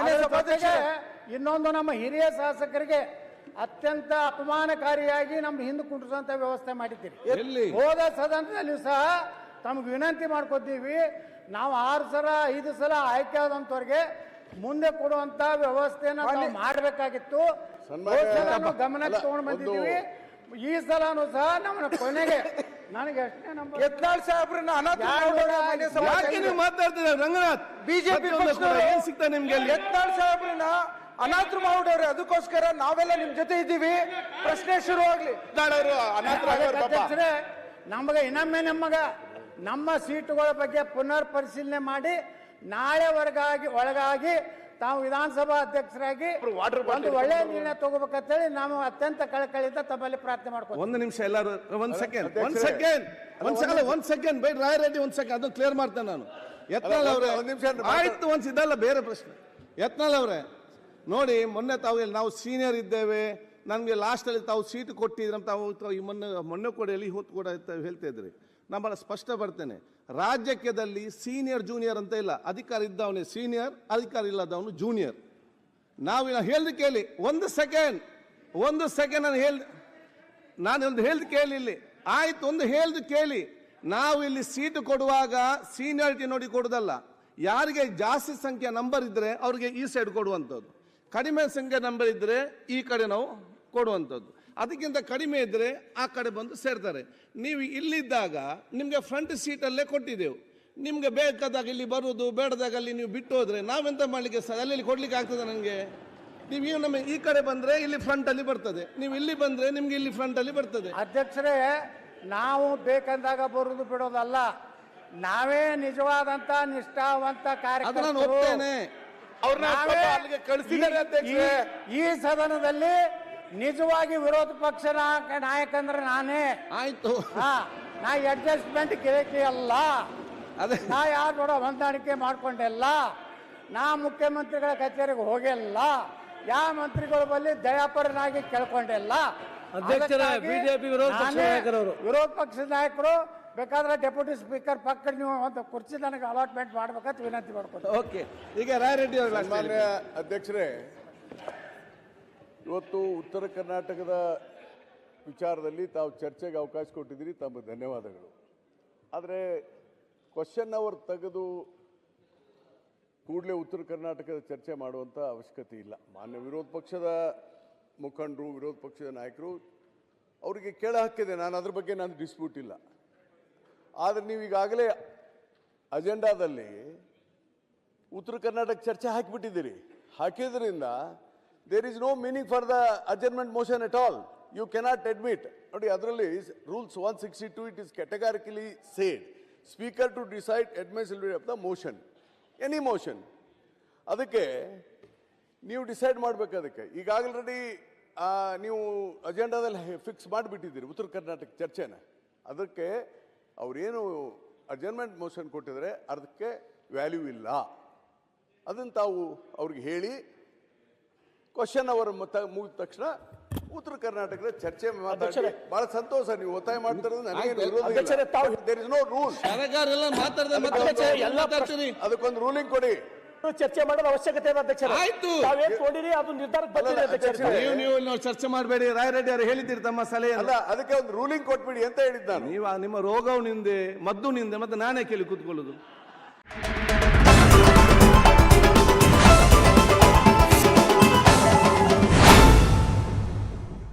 ಆಯ್ತು. ಇನ್ನೊಂದು ನಮ್ಮ ಹಿರಿಯ ಶಾಸಕರಿಗೆ ಅತ್ಯಂತ ಅಪಮಾನಕಾರಿಯಾಗಿ ನಮ್ಮ ಹಿಂದೆ ಕುಂಡ್ರಿಸುವಂತ ವ್ಯವಸ್ಥೆ ಮಾಡಿದ್ದೀರಿ. ಹೋದ ಸದನದಲ್ಲಿಯೂ ಸಹ ತಮ್ಗೆ ವಿನಂತಿ ಮಾಡ್ಕೊತೀವಿ, ನಾವು 6 ಸಲ 5 ಸಲ ಆಯ್ಕೆ ಆದಂತವ್ರಿಗೆ ಮುಂದೆ ಕೊಡುವಂತ ವ್ಯವಸ್ಥೆನ ಮಾಡಬೇಕಾಗಿತ್ತು. ಗಮನಕ್ಕೆ ತಗೊಂಡು ಬಂದಿದ್ದೀವಿ. ಈ ಸಲನೂ ಸಹ ನಮ್ಮ ಕೊನೆಗೆ ನನಗೆ ಎಷ್ಟೇ ನಮ್ಮ ಯತ್ನಾಳ್ ಸಾಹೇಬ್ರನ್ನ ಮಾತಾಡ್ತಿದ್ದಾರೆ. ರಂಗನಾಥ್ ಬಿಜೆಪಿ ಏನ್ ಸಿಗ್ತಾ ನಿಮ್ಗೆ? ಯತ್ನಾಳ್ ಸಾಹೇಬ್ರನ್ನ ಅನಾಥರು ಮಾಡ್ಬಿಡವ್ರೆ, ಅದಕ್ಕೋಸ್ಕರ ನಾವೆಲ್ಲ ನಿಮ್ ಜೊತೆ ಇದ್ದೀವಿ. ಪ್ರಶ್ನೆ ಶುರು ಆಗ್ಲಿ. ನಮಗ ಇನ್ನೊಮ್ಮೆ ನಮ್ಮ ಸೀಟುಗಳ ಬಗ್ಗೆ ಪುನರ್ ಪರಿಶೀಲನೆ ಮಾಡಿ ನಾಳೆ ಒಳಗಾಗಿ ತಾವು ವಿಧಾನಸಭಾ ಅಧ್ಯಕ್ಷರಾಗಿ ಒಂದು ಒಳ್ಳೆಯ ನಿರ್ಣಯ ತಗೋಬೇಕಂತೇಳಿ ನಾವು ಅತ್ಯಂತ ಕಳಕಳಿಯಿಂದ ತಮ್ಮಲ್ಲಿ ಪ್ರಾರ್ಥನೆ ಮಾಡ್ತೀವಿ. ಒಂದು ನಿಮಿಷ ಎಲ್ಲರೂ ಒಂದ್ ಸೆಕೆಂಡ್ ಬೈ ರಾಯರೆಡ್ಡಿ ಒಂದ್ ಸೆಕೆಂಡ್ ಅದನ್ನು ಕ್ಲಿಯರ್ ಮಾಡ್ತೇನೆ ನಾನು. ಯತ್ನಾಳ್ ಅವರೇ ಆಯ್ತು ಒಂದ್ಸಿದ್ದಲ್ಲ ಬೇರೆ ಪ್ರಶ್ನೆ. ಯತ್ನಾಳ್ ಅವರೇ ನೋಡಿ, ಮೊನ್ನೆ ನಾವು ಸೀನಿಯರ್ ಇದ್ದೇವೆ, ನನ್ಗೆ ಲಾಸ್ಟ್ ಅಲ್ಲಿ ತಾವು ಸೀಟ್ ಕೊಟ್ಟಿದ್ರೆ ತಾವು ಮೊನ್ನೆ ಕೂಡ ಎಲ್ಲಿ ಹೊತ್ತು ಕೂಡ ಹೇಳ್ತಾ ಇದ್ರಿ. ನಾನು ಸ್ಪಷ್ಟ ಬರ್ತೇನೆ, ರಾಜ್ಯದಲ್ಲಿ ಸೀನಿಯರ್ ಜೂನಿಯರ್ ಅಂತ ಇಲ್ಲ. ಅಧಿಕಾರ ಇದ್ದವನೇ ಸೀನಿಯರ್, ಅಧಿಕಾರ ಇಲ್ಲದವನು ಜೂನಿಯರ್. ನಾವು ಹೇಳ್ದು ಕೇಳಿ ಒಂದು ಸೆಕೆಂಡ್ ನಾನು ಹೇಳ್ದು ಕೇಳಿ ಇಲ್ಲಿ ಆಯ್ತು. ಒಂದು ಹೇಳ್ದು ಕೇಳಿ, ನಾವು ಇಲ್ಲಿ ಸೀಟು ಕೊಡುವಾಗ ಸೀನಿಯಾರಿಟಿ ನೋಡಿ ಕೊಡುದಲ್ಲ. ಯಾರಿಗೆ ಜಾಸ್ತಿ ಸಂಖ್ಯೆ ನಂಬರ್ ಇದ್ರೆ ಅವ್ರಿಗೆ ಈ ಸೈಡ್ ಕೊಡುವಂಥದ್ದು, ಕಡಿಮೆ ಸಂಖ್ಯೆ ನಂಬರ್ ಇದ್ರೆ ಈ ಕಡೆ ನಾವು ಕೊಡುವಂಥದ್ದು. ಅದಕ್ಕಿಂತ ಕಡಿಮೆ ಇದ್ರೆ ಆ ಕಡೆ ಬಂದು ಸೇರ್ತಾರೆ. ನೀವು ಇಲ್ಲಿದ್ದಾಗ ನಿಮಗೆ ಫ್ರಂಟ್ ಸೀಟಲ್ಲೇ ಕೊಟ್ಟಿದ್ದೆವು. ನಿಮ್ಗೆ ಬೇಕಾದಾಗ ಇಲ್ಲಿ ಬರುವುದು, ಬೇಡದಾಗ ಅಲ್ಲಿ ನೀವು ಬಿಟ್ಟು ಹೋದ್ರೆ ನಾವೆಂತ ಮಾಡ್ಲಿಕ್ಕೆ ಅಲ್ಲಿ ಕೊಡ್ಲಿಕ್ಕೆ ಆಗ್ತದೆ? ನನಗೆ ನೀವು ನಮ್ಮ ಈ ಕಡೆ ಬಂದ್ರೆ ಇಲ್ಲಿ ಫ್ರಂಟ್ ಅಲ್ಲಿ ಬರ್ತದೆ, ನೀವು ಇಲ್ಲಿ ಬಂದ್ರೆ ನಿಮ್ಗೆ ಇಲ್ಲಿ ಫ್ರಂಟ್ ಅಲ್ಲಿ ಬರ್ತದೆ. ಅಧ್ಯಕ್ಷರೇ, ನಾವು ಬೇಕಂದಾಗ ಬರುವುದು ಬಿಡೋದಲ್ಲ, ನಾವೇ ನಿಜವಾದಂತ ನಿಷ್ಠಾವಂತ ಕಾರ್ಯಕರ್ತರು. ಈ ಸದನದಲ್ಲಿ ನಿಜವಾಗಿ ವಿರೋಧ ಪಕ್ಷ ನಾಯಕ ಅಂದ್ರೆ ನಾನೇ. ಆಯ್ತು, ನಾ ಅಡ್ಜಸ್ಟ್ಮೆಂಟ್ ಕೇಳಿ ಅಲ್ಲ, ನಾ ಯಾರು ಕೂಡ ಹೊಂದಾಣಿಕೆ ಮಾಡ್ಕೊಂಡಿಲ್ಲ, ನಾ ಮುಖ್ಯಮಂತ್ರಿಗಳ ಕಚೇರಿಗೆ ಹೋಗಿಲ್ಲ, ಯಾವ ಮಂತ್ರಿಗಳ ಬಳಿ ದಯಾಪರನಾಗಿ ಕೇಳ್ಕೊಂಡಿಲ್ಲ. ಬಿಜೆಪಿ ವಿರೋಧ ಪಕ್ಷದ ನಾಯಕರು ಬೇಕಾದ್ರೆ ಡೆಪ್ಯೂಟಿ ಸ್ಪೀಕರ್ ಪಕ್ಕ ನೀವು ಒಂದು ಕುರ್ಚಿ ನನಗೆ ಅಲಾಟ್ಮೆಂಟ್ ಮಾಡ್ಬೇಕಂತ ವಿನಂತಿ ಮಾಡ್ಕೊಂಡು. ಓಕೆ, ಈಗ ರಾಯರೆಡ್ಡಿ ಅವರು. ಮಾನ್ಯ ಅಧ್ಯಕ್ಷರೇ, ಇವತ್ತು ಉತ್ತರ ಕರ್ನಾಟಕದ ವಿಚಾರದಲ್ಲಿ ತಾವು ಚರ್ಚೆಗೆ ಅವಕಾಶ ಕೊಟ್ಟಿದ್ದೀರಿ, ತಮ್ಮ ಧನ್ಯವಾದಗಳು. ಆದರೆ ಕ್ವಶನ್ ಅವರ್ ತೆಗೆದು ಕೂಡಲೇ ಉತ್ತರ ಕರ್ನಾಟಕದ ಚರ್ಚೆ ಮಾಡುವಂಥ ಅವಶ್ಯಕತೆ ಇಲ್ಲ. ಮಾನ್ಯ ವಿರೋಧ ಪಕ್ಷದ ಮುಖಂಡರು, ವಿರೋಧ ಪಕ್ಷದ ನಾಯಕರು, ಅವರಿಗೆ ಕೇಳ ಹಕ್ಕಿದೆ, ನಾನು ಅದ್ರ ಬಗ್ಗೆ ನಾನು ಡಿಸ್ಪ್ಯೂಟ್ ಇಲ್ಲ. ಆದರೆ ನೀವು ಈಗಾಗಲೇ ಅಜೆಂಡಾದಲ್ಲಿ ಉತ್ತರ ಕರ್ನಾಟಕ ಚರ್ಚೆ ಹಾಕಿಬಿಟ್ಟಿದ್ದೀರಿ. ಹಾಕಿದ್ರಿಂದ there is no meaning for the adjournment motion at all. You cannot admit. ನೋಡಿ, ಅದರಲ್ಲಿ rules 162 it is categorically said speaker to decide admissibility of the motion, any motion. ಅದಕ್ಕೆ ನೀವು ಡಿಸೈಡ್ ಮಾಡಬೇಕು. ಅದಕ್ಕೆ ಈಗಾಗಲೇ ನೀವು ಅಜೆಂಡಾದಲ್ಲಿ ಫಿಕ್ಸ್ ಮಾಡಿಬಿಟ್ಟಿದ್ದೀರಿ ಉತ್ತರ ಕರ್ನಾಟಕ ಚರ್ಚೆನ. ಅದಕ್ಕೆ ಅವರೇನು ಅಡ್ಜರ್ನ್ಮೆಂಟ್ ಮೋಷನ್ ಕೊಟ್ಟಿದ್ದಾರೆ ಅದಕ್ಕೆ ವ್ಯಾಲ್ಯೂ ಇಲ್ಲ. ಅದನ್ನು ತಾವು ಅವ್ರಿಗೆ ಹೇಳಿ ಕ್ವಶನ್ ಅವರ್ ಮುಗಿದ ತಕ್ಷಣ ಉತ್ತರ ಕರ್ನಾಟಕದ ಚರ್ಚೆ ಮಾತಾಡಿ. ಬಹಳ ಸಂತೋಷ ನೀವು ಒತ್ತಾಯ ಮಾಡ್ತಿರೋದು. ಅದಕ್ಕೊಂದು ರೂಲಿಂಗ್ ಕೊಡಿ. ಚರ್ಚೆ ಮಾಡೋದು ಅವಶ್ಯಕತೆ ಇದೆ ಅಧ್ಯಕ್ಷರೇ. ನೋಡಿರಿ, ಅದು ನಿರ್ಧಾರ ನೀವು ಚರ್ಚೆ ಮಾಡಬೇಡಿ. ರಾಯರೆಡ್ಡಿ ಅವರು ಹೇಳಿದ್ದೀರಿ ತಮ್ಮ ಸಲಹೆ. ಅಲ್ಲ, ಅದಕ್ಕೆ ಒಂದು ರೂಲಿಂಗ್ ಕೊಟ್ಬಿಡಿ ಅಂತ ಹೇಳಿದ್ದು ನಾನು. ನೀವು ನಿಮ್ಮ ರೋಗವು ನಿಂದೆ, ಮದ್ದು ನಿಂದೆ, ಮತ್ತೆ ನಾನೇ ಕೇಳಿ ಕೂತ್ಕೊಳ್ಳೋದು.